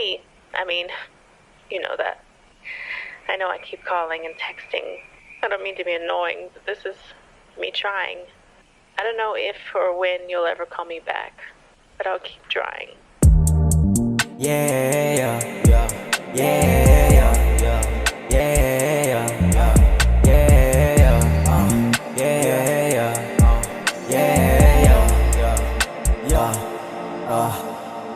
Hey, I mean, you know that. I know I keep calling and texting. I don't mean to be annoying, but this is me trying. I don't know if or when you'll ever call me back, but I'll keep trying. Yeah, yeah, yeah, yeah, yeah, yeah, yeah, yeah, yeah, yeah,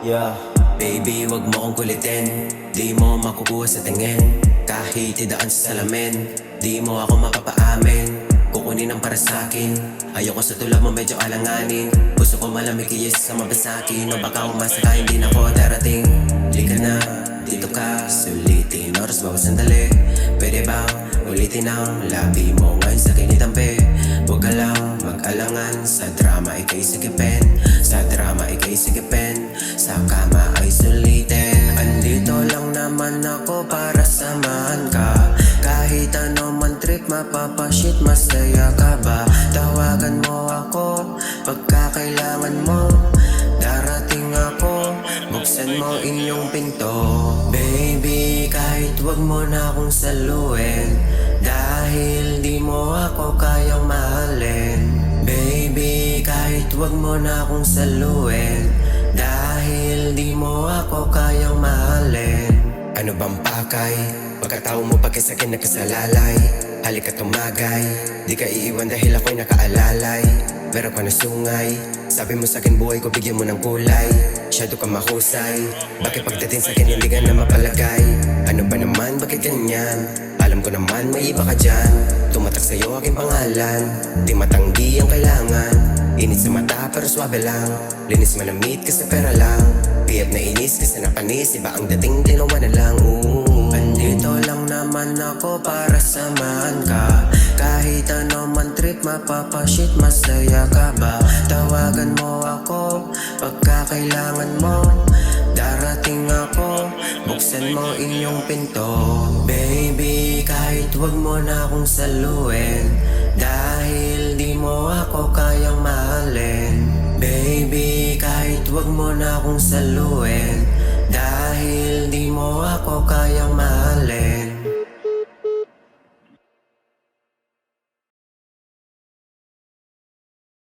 yeah. Baby, wag mo kong kulitin. Di mo makukuha sa tingin. Kahit idaan sa salamin, di mo ako mapapaamin. Kukunin ang para sa'kin. Ayoko sa tulad mo medyo alanganin. Gusto ko malamig kiyes ka mabasakin. O baka umasa ka hindi na ako darating. Di ka na, dito ka sulitin. Oras bawat sandali. Pwede bang ulitin ang labi mo ngayon sa kinitampi? Huwag ka lang mag-alangan. Sa drama ika'y sigipin. Sa drama ika'y sigipin. Sa kama ay sulitin. Andito lang naman ako para samahan ka. Kahit ano man trip mapapashit, masaya ka ba? Tawagan mo ako pagka kailangan mo. Darating ako, buksan mo inyong pinto. Baby, kahit wag mo na akong saluin, dahil di mo ako kayang mahalin. Baby, kahit wag mo na akong saluin, dahil di mo ako kayang mahalin. Ano bang pakay? Pagkatao mo pagkasakin nakasalalay. Halika tumagay, di ka iiwan dahil ako'y nakaalalay. Pero ka nasungay, sabi mo sa'kin buhay ko bigyan mo ng kulay. Masyado ka mahusay, bakit pagdating sa'kin hindi ka na mapalagay? Ano ba naman, bakit ganyan? Alam ko naman may iba ka dyan. Tumatak sa'yo aking pangalan, di matanggi ang kailangan. Init sa mata pero swabe lang, linis malamit kasi pera lang. Piyat na inis kasi napanis, iba ang dating dalawa na lang. Andito lang naman ako para samahan ka. Kahit ano man trip mapapashit, masaya ka ba? Tawagan mo ako pagka kailangan mo. Darating ako, buksan mo inyong pinto. Baby, kahit wag mo na akong saluin, dahil di mo ako kayang mahalin. Baby, kahit wag mo na akong saluin, dahil di mo ako kayang mahalin.